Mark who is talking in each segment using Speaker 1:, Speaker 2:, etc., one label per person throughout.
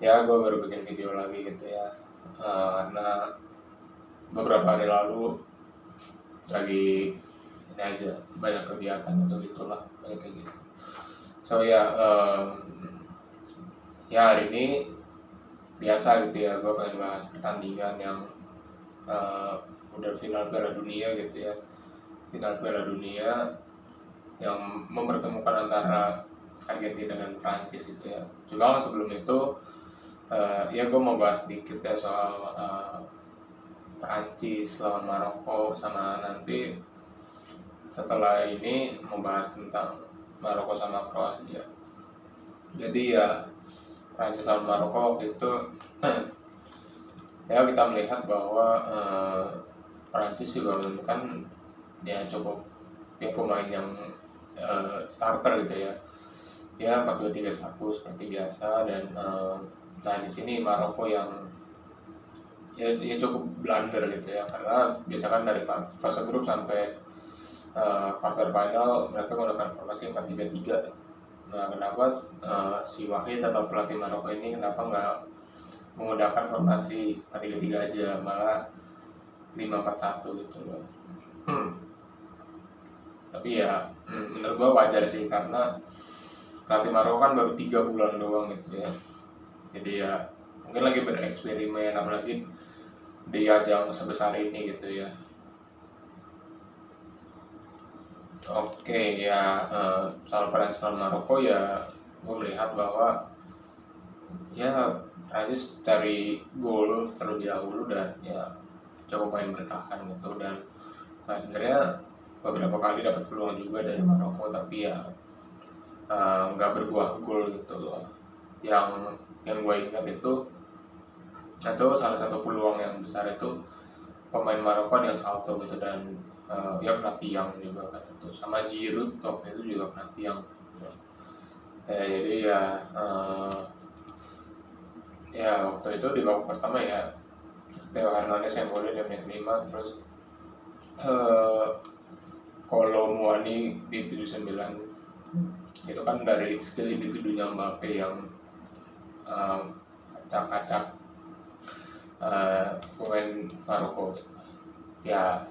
Speaker 1: Ya, gue baru bikin video lagi gitu ya, karena beberapa hari lalu lagi ini aja banyak kegiatan atau gitulah, banyak kayak gitu. So ya, ya hari ini biasa gitu ya, gue pengen bahas pertandingan yang udah final Piala Dunia gitu ya, final Piala Dunia yang mempertemukan antara Argentina dan Prancis gitu ya. Cuma sebelum itu, ya gue mau bahas sedikit ya soal Prancis lawan Maroko, sama nanti setelah ini membahas tentang Maroko sama Kroasia. Jadi ya, Prancis lawan Maroko waktu itu ya kita melihat bahwa Prancis juga menunjukkan ya cukup ya pemain yang starter gitu ya. Ya 4-2-3-1 seperti biasa, dan nah di sini Maroko yang ya cukup blunder gitu ya, karena biasa kan dari fase grup sampai quarter final mereka menggunakan formasi 4-3-3. Nah, kenapa si Wahid atau pelatih Maroko ini kenapa nggak menggunakan formasi 4-3-3 aja, malah 5-4-1 gitu loh. Tapi ya menurut gua wajar sih, karena pelatih Maroko kan baru 3 bulan doang gitu ya. Jadi ya mungkin lagi bereksperimen, apalagi di ajang sebesar ini gitu ya. Oke ya, soal Prancis lawan Maroko ya, gue melihat bahwa ya Prancis cari gol terlebih dahulu dan ya coba main bertahan gitu, dan sebenarnya beberapa kali dapat peluang juga dari Maroko, tapi ya nggak berbuah gol gitu loh. Yang gue ingat itu atau salah satu peluang yang besar itu pemain Maroko yang salto gitu, dan ya kena tiang juga kan itu, sama Giroud waktu itu juga kena tiang. Jadi ya, ya waktu itu di babak pertama ya Theo Hernandez yang golin di menit 5, terus Kolo Muani di 79. Itu kan dari skill individunya Mbappe yang acak-acak pemain Maroko ya.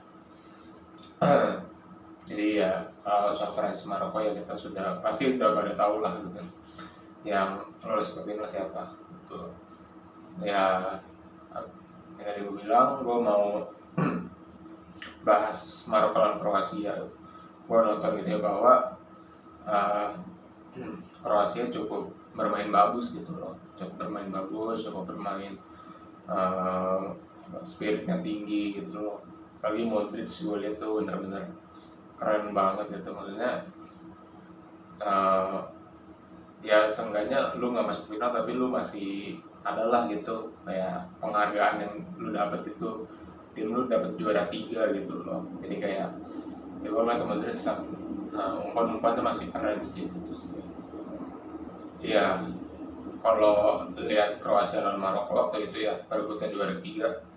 Speaker 1: Jadi ya kalau soal Prancis Maroko ya kita pasti udah pada tahu lah gitu, yang lolos ke final siapa gitu. Ya yang tadi gue bilang, gue mau bahas Maroko lawan Kroasia. Gue nonton gitu ya bahwa Kroasia cukup bermain bagus gitu loh, cukup bermain bagus, cukup bermain spiritnya tinggi gitu loh. Apalagi Modric gue lihat tuh bener-bener keren banget gitu, maksudnya ya seenggaknya lu nggak masuk final tapi lu masih adalah gitu kayak penghargaan yang lu dapat gitu, tim lu dapat juara 3 gitu loh. Jadi kayak ya gue ngeliat Modric, umpan-umpannya masih keren sih gitu sih. Iya, kalau lihat Kroasia dan Maroko waktu itu ya perebutan juara 3,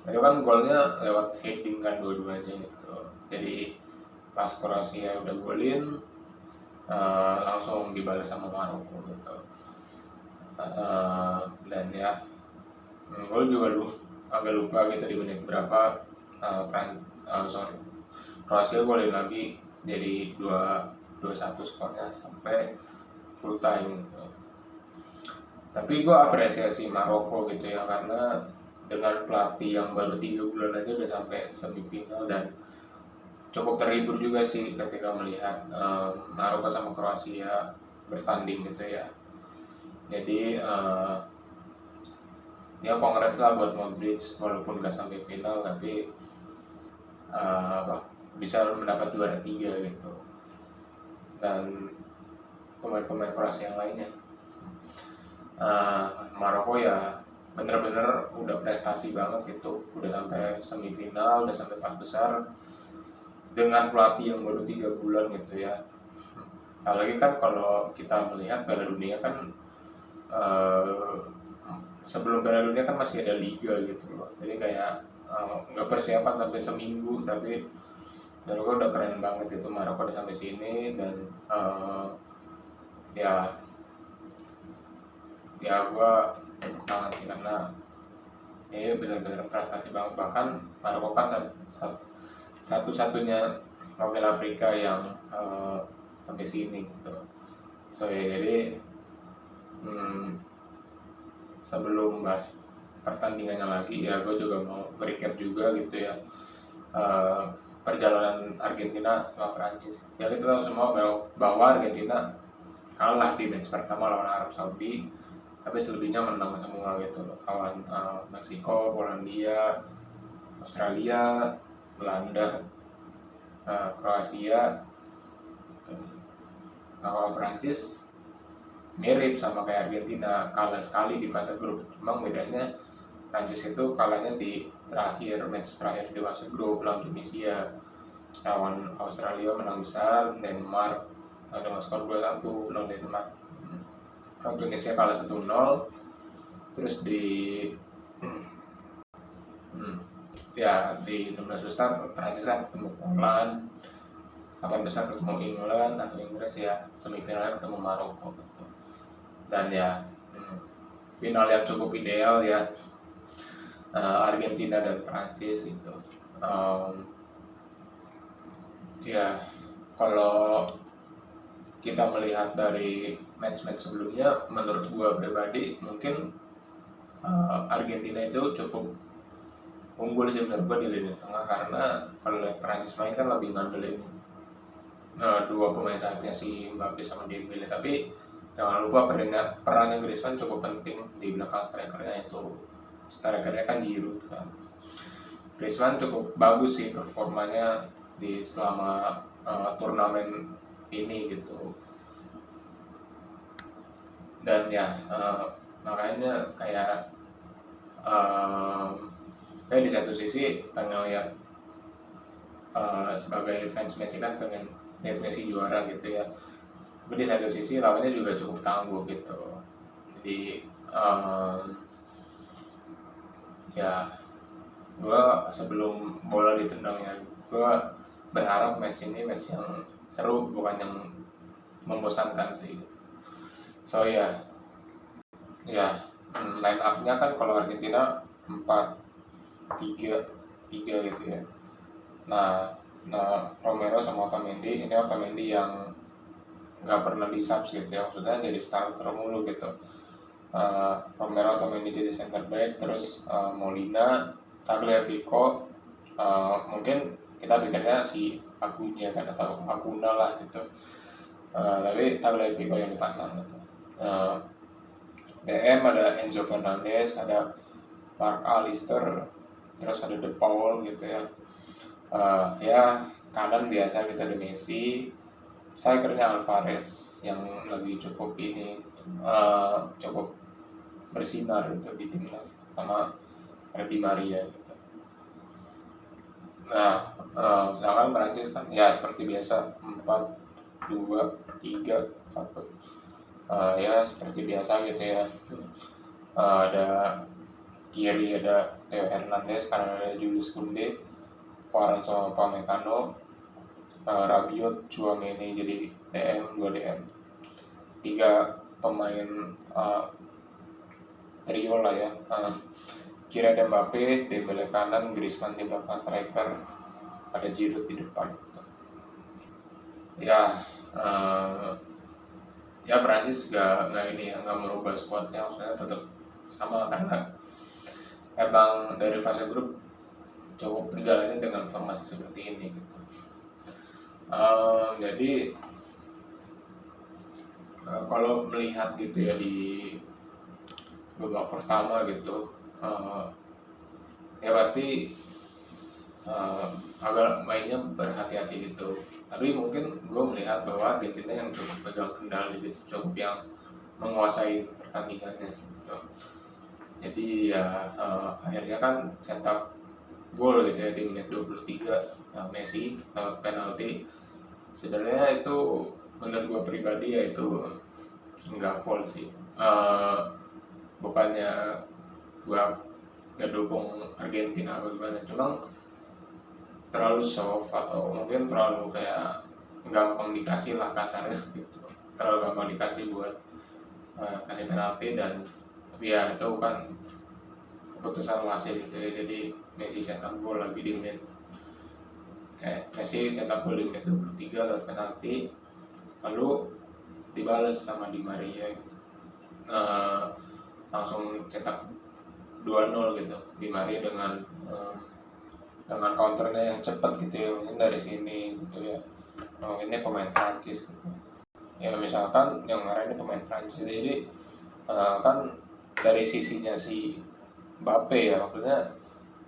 Speaker 1: itu kan golnya lewat heading kan dua-duanya gitu. Jadi pas Kroasia udah golin, langsung dibalas sama Maroko gitu. Dan ya gol juga agak lupa gitu di menit berapa, Kroasia golin lagi, jadi 2-1 skornya sampai full time gitu. Tapi gue apresiasi Maroko gitu ya, karena dengan pelatih yang baru 3 bulan aja udah sampai semifinal, dan cukup terhibur juga sih ketika melihat Maroko sama Kroasia bertanding gitu ya. Jadi ya kongres lah buat Modric, walaupun gak sampai final tapi bisa mendapat juara 3 gitu, dan pemain-pemain Kroasia yang lainnya. Maroko ya bener-bener udah prestasi banget gitu, udah sampai semifinal, udah sampai 4 besar dengan pelatih yang baru 3 bulan gitu ya. Apalagi kan kalau kita melihat Piala Dunia kan, sebelum Piala Dunia kan masih ada liga gitu loh, jadi kayak nggak persiapan sampai seminggu, tapi Maroko udah keren banget itu, Maroko udah sampai sini, dan ya ya gue tepuk tangan sih, karena ini benar-benar prestasi banget. Bahkan Maroko kan satu-satunya wakil Afrika yang sampai sini gitu. So ya, jadi sebelum bahas pertandingannya lagi ya, gue juga mau recap juga gitu ya, perjalanan Argentina sama Prancis. Ya kita tahu semua bahwa Argentina kalah di match pertama lawan Arab Saudi, tapi selebihnya menang semua gitu, lawan Meksiko, Polandia, Australia, Belanda, Kroasia. Nah, kalau Prancis mirip sama kayak Argentina, kalah sekali di fase grup. Cuma bedanya Prancis itu kalahnya di match terakhir di fase grup lawan Tunisia. Lawan Australia menang besar, Denmark dengan skor 2-1 lawan Denmark. Lawan Tunisia kalah 1-0. Terus di di 16 besar Prancis kan ketemu Poland, 8 besar ketemu England atau Inggris, ya semifinalnya ketemu Maroko gitu. Dan ya final yang cukup ideal ya, Argentina dan Prancis itu. Ya kalau kita melihat dari match-match sebelumnya, menurut gua pribadi mungkin Argentina itu cukup unggul sih menurut gua di lini tengah, karena kalau lihat Prancis main kan lebih ngandelin dua pemain sayapnya si Mbappe sama Dembele. Tapi jangan lupa perannya Griezmann cukup penting di belakang strikernya itu. Strikernya kan Giroud kan. Griezmann cukup bagus sih performanya di selama turnamen ini gitu. Dan ya makanya kayak di satu sisi pengen lihat sebagai fans Messi kan pengen lihat Messi juara gitu ya. Tapi di satu sisi lawannya juga cukup tangguh gitu. Jadi ya gue sebelum bola ditendangnya, gue berharap match ini match yang seru, bukan yang membosankan sih. So ya line up-nya kan kalau Argentina 4-3-3 gitu ya. Nah Romero sama Otamendi, ini Otamendi yang nggak pernah di subs gitu ya, maksudnya jadi starter mulu gitu. Romero Otamendi jadi center back, terus Molina, Tagliafico, mungkin kita pikirnya si Acuña kan atau Acuna lah gitu, tapi Tagliafico yang dipasang gitu. DM ada Enzo Fernandez, ada Mark Alister, terus ada De Paul gitu ya. Ya kanan biasa kita ada Messi, strikernya Alvarez yang lagi cukup cukup bersinar gitu di timnas, sama ada Di Maria gitu. Nah sedangkan Prancis kan ya seperti biasa 4-2-3-1, ya seperti biasa gitu ya. Ada kiri ada Theo Hernandez, kanan ada Jules Koundé, Varane sama Upamecano, Rabiot, Tchouaméni jadi DM, 2 DM, 3 pemain trio lah ya. Kiri ada Mbappe, Dembele kanan, Griezmann di belakang striker, ada Giroud di depan. Ya Prancis nggak merubah squadnya, maksudnya tetap sama, karena emang dari fase grup cukup berjalannya dengan formasi seperti ini gitu. Jadi kalau melihat gitu ya di babak pertama gitu, ya pasti agak mainnya berhati-hati gitu. Tapi mungkin gue melihat bahwa Argentina yang cukup pegang kendali gitu, cukup yang menguasai pertandingannya gitu. Jadi ya akhirnya kan cetak gol gitu ya di menit 23, Messi penalti. Sebenarnya itu menurut gue pribadi ya itu nggak foul sih. Bukannya gue gak dukung Argentina atau gimana, cuma terlalu soft atau mungkin terlalu kayak gampang dikasih lah kasarnya gitu, terlalu gampang dikasih buat kasih penalti, dan ya itu kan keputusan wasit gitu ya. Jadi Messi cetak gol lagi di menit Messi cetak gol di menit 23 lewat penalti, lalu dibales sama Di Maria gitu. Langsung cetak 2-0 gitu Di Maria dengan counternya yang cepat gitu ya, mungkin dari sini gitu ya. Ini pemain Prancis gitu. Ya misalkan yang ngarang ini pemain Prancis, jadi kan dari sisinya si Mbappe ya, maksudnya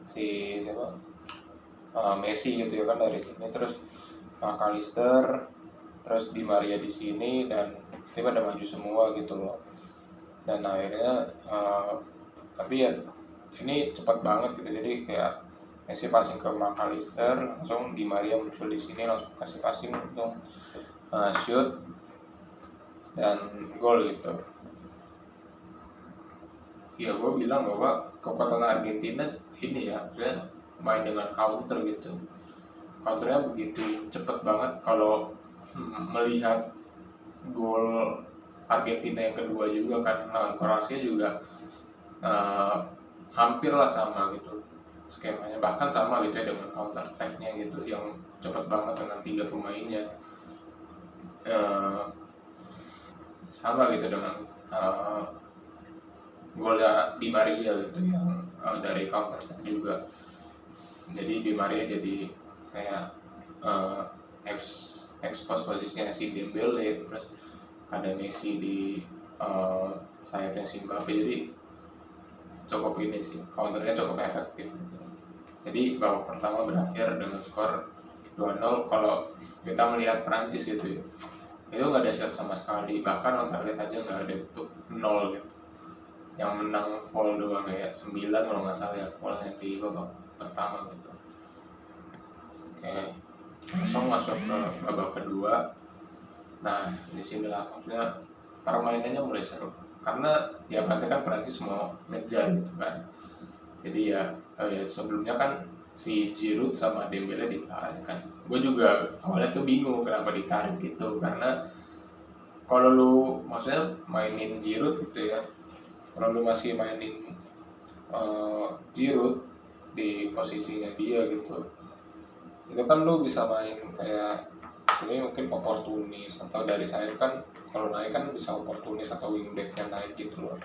Speaker 1: si siapa, Messi gitu ya kan dari sini, terus McAllister, terus Di Maria di sini, dan pasti pada maju semua gitu loh. Dan akhirnya tapi ya ini cepat banget gitu, jadi kayak Messi passing ke McAllister, langsung Di Maria muncul di sini, langsung kasih passing, langsung shoot dan gol gitu. Ya gue bilang bahwa kekuatan Argentina ini ya, maksudnya main dengan counter gitu. Counternya begitu cepet banget. Kalau melihat gol Argentina yang kedua juga kan lawan Kroasia juga hampir lah sama gitu skemanya, bahkan sama gitu ya dengan counter attack-nya gitu yang cepet banget dengan 3 pemainnya. Sama gitu dengan golnya Di Maria gitu yang dari counter attack juga. Jadi Di Maria jadi kayak expose posisinya si Dembele, terus ada Messi di sayapnya si Mbappe, jadi cukup ini sih, counternya cukup efektif gitu. Jadi babak pertama berakhir dengan skor 2-0. Kalau kita melihat Prancis gitu ya, itu nggak ada shot sama sekali, bahkan on target aja nggak ada, itu 0 gitu. Yang menang foul doang kayak 9 kalau nggak salah ya foulnya di babak pertama gitu. Oke, langsung masuk ke babak kedua. Nah disinilah maksudnya permainannya mulai seru, karena ya pasti kan Prancis mau ngejar gitu kan. Jadi ya sebelumnya kan si Giroud sama Dembele ditarik kan. Gue juga awalnya tuh bingung kenapa ditarik gitu, karena kalau lu maksudnya mainin Giroud gitu ya, kalau lu masih mainin Giroud di posisinya dia gitu, itu kan lu bisa main kayak ini mungkin oportunis, atau dari sayap kan kalau naik kan bisa oportunis atau wingback yang naik gitu loh.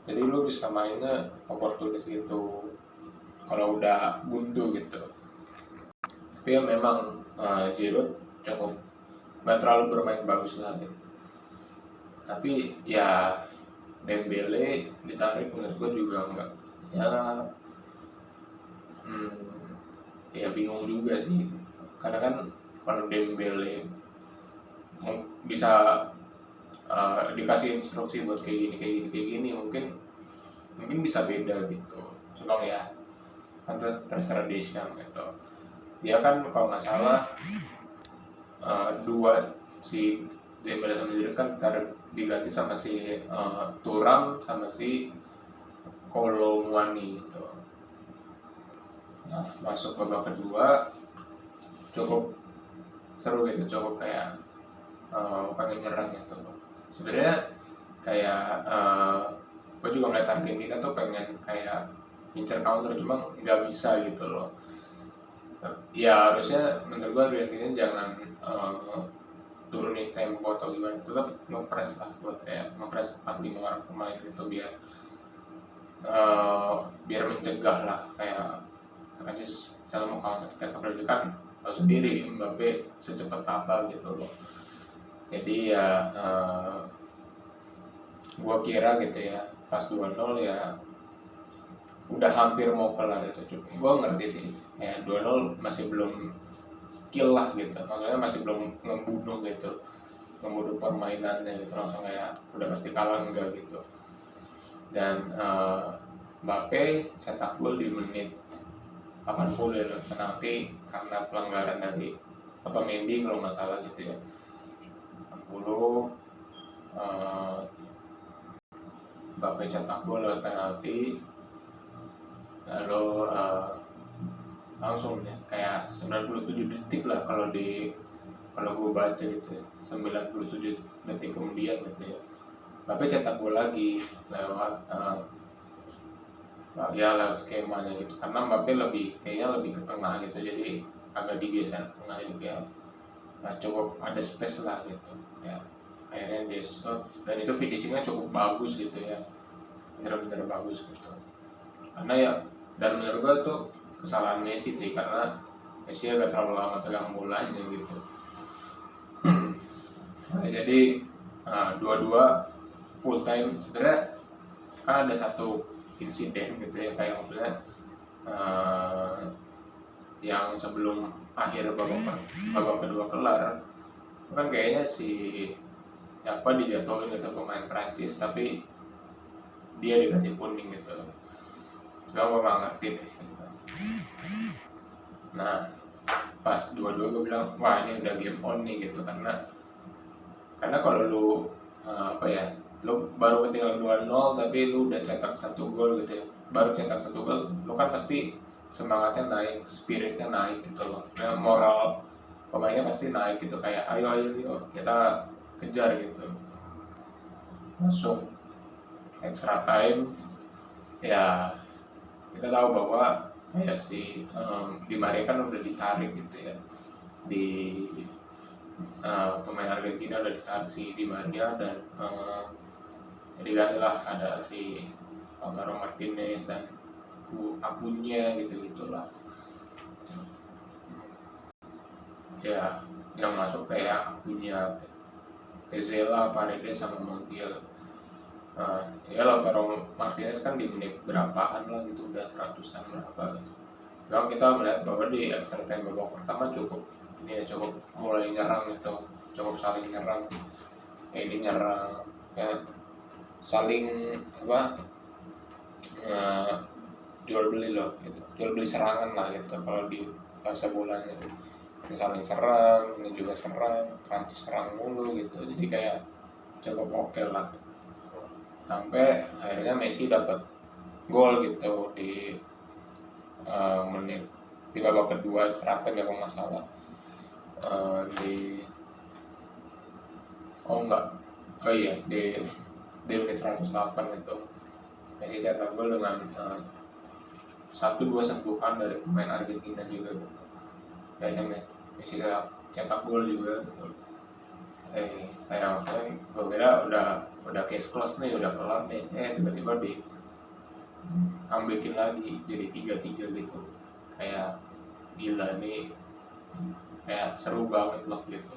Speaker 1: Jadi lu bisa mainnya oportunis gitu kalau udah buntu gitu. Tapi ya memang Giroud cukup nggak terlalu bermain bagus lah gitu. Tapi ya Dembele ditarik menurut gue juga enggak ya, ya bingung juga sih, karena kan kalau Dembele bisa dikasih instruksi buat kayak gini mungkin bisa beda gitu. Cuma ya kan terserah Deschamps gitu. Dia kan kalau nggak salah dua si Dembele sama Giroud kan diganti sama si Thuram sama si Kolo Muani gitu. Nah masuk babak kedua cukup seru gitu, cukup kayak pengen nyerang gitu. Sebenarnya kayak gue juga ngeliat Argentina tuh pengen kayak incer counter, cuma nggak bisa gitu loh. Ya harusnya menurut gue Argentina jangan turunin tempo atau gimana, tetap ngepres lah, buat kayak ngepres 4-5 orang pemain gitu biar mencegah lah kayak Prancis misalnya mau counter attack, apalagi kan tahu sendiri Mbappe secepat apa gitu loh. Jadi ya gua kira gitu ya pas 2-0 ya udah hampir mau kelar itu. Gua ngerti sih kayak 2-0 masih belum kill lah gitu, maksudnya masih belum ngebunuh gitu, ngebunuh permainannya gitu, langsung kayak udah pasti kalah enggak gitu. Dan Mbappe cetak gol di menit 80 ya, penalti karena pelanggaran dari Otamendi kalau nggak salah gitu ya. 80 Mbappe cetak gol lewat penalti, lalu langsung ya kayak 97 detik lah kalau gue baca gitu ya, 97 detik kemudian gitu ya, Mbappe cetak gol lagi lewat ya lewat skemanya gitu, karena Mbappe kayaknya lebih ke tengah gitu, jadi agak digeser ke tengah, jadi kayak cukup ada space lah gitu ya, akhirnya dia shot dan itu finishingnya cukup bagus gitu ya, bener-bener bagus gitu. Karena ya, dan menurut gua tuh kesalahan Messi sih, karena Messi agak terlalu lama pegang bolanya gitu. Nah, jadi dua-dua full time sebenarnya kan ada satu insiden gitu ya, kayak maksudnya yang sebelum akhir babak kedua kelar itu kan kayaknya si siapa dijatuhin gitu pemain Prancis, tapi dia dikasih kuning gitu. Cuma gue gak ngerti deh gitu. Nah pas dua-dua gue bilang wah ini udah game on nih gitu, karena kalau lu lu baru ketinggalan 2-0 tapi lu udah cetak satu gol gitu ya, baru cetak satu gol, lu kan pasti semangatnya naik, spiritnya naik gitu loh, nah, moral pemainnya pasti naik gitu, kayak ayo kita kejar gitu. Masuk extra time ya, kita tahu bahwa kayak si Di Maria kan udah ditarik gitu ya, di pemain Argentina udah ditarik si Di Maria, dan digantilah ada si Lautaro Martinez dan Acuña gitu-gitulah ya, yang masuk kayak Acuña, Pezzella, Paredes sama Montiel. Ya Lautaro Martinez kan di menit berapaan lah gitu, udah 100-an berapa gitu. Memang kita melihat bahwa di extra time babak pertama cukup mulai nyerang gitu, cukup saling nyerang. Ini nyerang ya, saling jual beli loh gitu, jual beli serangan lah gitu kalau di bahasa bolanya. Ini saling serang, ini juga serang, Prancis serang mulu gitu, jadi kayak cukup oke lah. Sampai akhirnya Messi dapat gol gitu di menit di babak kedua extra time ya kalau nggak salah. Di menit 108 itu Messi cetak gol dengan satu dua sentuhan dari pemain Argentina juga gitu. Kayaknya Messi cetak gol juga gitu. Kayak gue kira udah case close nih, udah kelar nih, tiba-tiba di comebackin lagi jadi 3-3 gitu. Kayak gila nih, kayak seru banget loh gitu.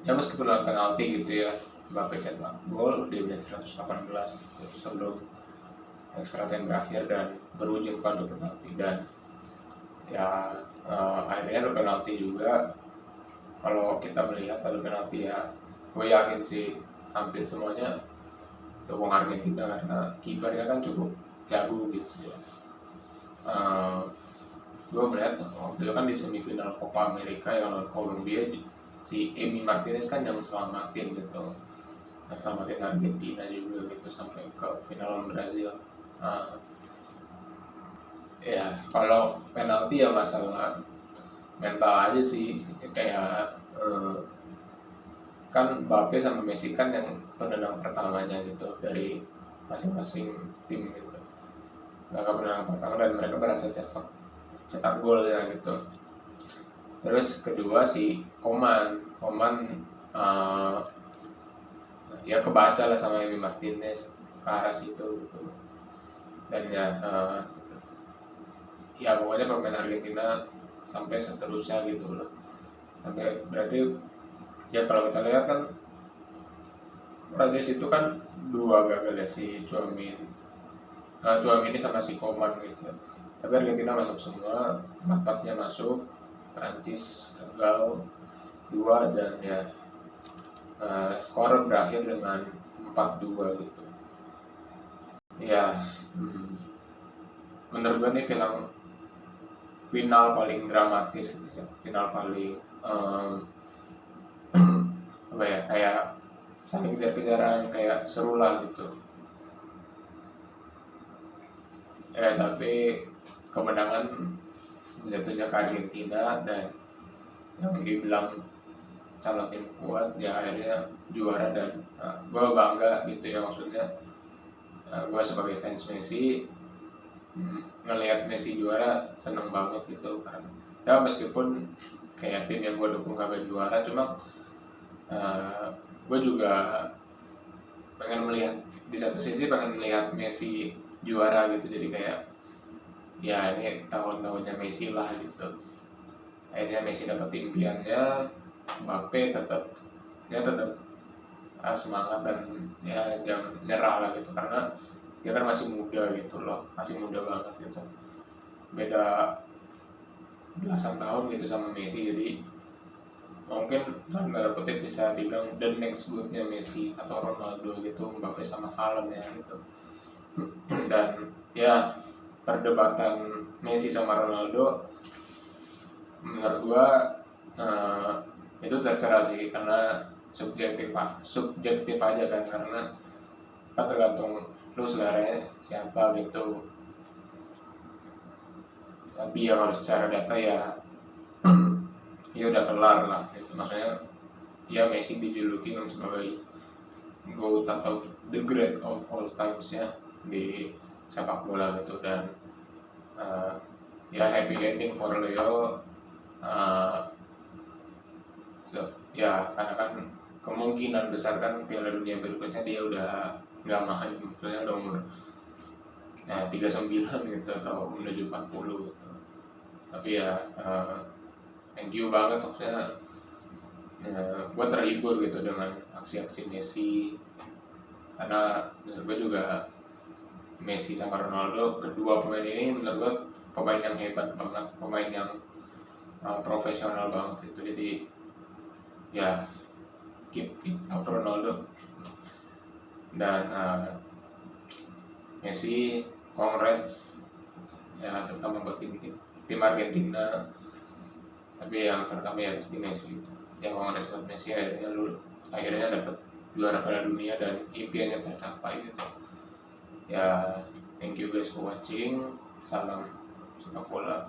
Speaker 1: Ya meskipun lewat penalti gitu ya, Mbappe cetak gol di menit 118 gitu, sebelum extra time berakhir dan berujung ke adu penalti, dan ya akhirnya adu penalti juga. Kalau kita melihat adu penalti ya, gue yakin sih hampir semuanya dukung Argentina, karena kipernya kan cukup jago gitu ya. Gue melihat waktu itu kan di semifinal Copa America yang lawan Kolombia, si Emi Martinez kan yang selamatin gitu, selamatin Argentina juga gitu sampai ke final lawan Brazil. Ya kalau penalti ya masalah mental aja sih, kayak kan Mbappe sama Messi kan yang penendang pertamanya gitu dari masing-masing tim gitu. Mereka penendang pertama dan mereka berhasil cetak gol ya gitu. Terus kedua si Koman ya kebaca lah sama Emi Martinez ke arah situ gitu. Dan ya pokoknya pemain Argentina sampai seterusnya gitu loh. Sampai berarti ya kalau kita lihat kan Prancis itu kan dua gagal ya, si Chouamini sama si Coman gitu. Tapi Argentina masuk semua, 4-4-nya masuk, Prancis gagal 2, dan ya skor berakhir dengan 4-2 gitu. Ya, menurut gue nih final paling dramatis gitu ya, final paling kayak saling kejar-kejaran, kayak seru lah gitu ya. Tapi kemenangan jatuhnya ke Argentina, dan yang dibilang calon tim kuat ya akhirnya juara dan gue bangga gitu ya, maksudnya gue sebagai fans Messi ngelihat Messi juara seneng banget gitu, karena ya meskipun kayak tim yang gue dukung kagak juara, cuma gue juga pengen melihat, di satu sisi pengen melihat Messi juara gitu, jadi kayak ya ini tahun-tahunnya Messi lah gitu. Akhirnya Messi dapat impiannya, Mbappe tetap semangat dan ya jangan nyerah lah gitu, karena dia kan masih muda gitu loh, masih muda banget gitu, beda belasan tahun gitu sama Messi, jadi mungkin tanda kutip bisa dibilang the next goodnya Messi atau Ronaldo gitu, Mbappe sama Haaland ya gitu. Dan ya perdebatan Messi sama Ronaldo menurut gua itu terserah sih, karena subjektif aja kan, karena kan tergantung lu seleranya siapa gitu. Tapi ya kalau secara data ya ya udah kelar lah gitu. Maksudnya ya Messi dijuluki sebagai GOAT atau the great of all times ya di sepak bola gitu, dan ya happy ending for Leo. Ya karena kan kemungkinan besar kan Piala Dunia berikutnya dia udah nggak main, maksudnya udah umur 39 gitu atau menuju 40 gitu. Tapi ya thank you banget, maksudnya gue terhibur gitu dengan aksi-aksi Messi, karena menurut gue juga Messi sama Ronaldo, kedua pemain ini menurut gue pemain yang hebat banget, pemain yang profesional banget gitu. Jadi ya keep it up Ronaldo, dan Messi congrats ya, terutama buat tim Argentina, tapi yang terutama ya pasti Messi, yang congrats buat Messi, akhirnya dapat juara Piala Dunia dan impiannya tercapai gitu ya. Thank you guys for watching, salam sepak bola.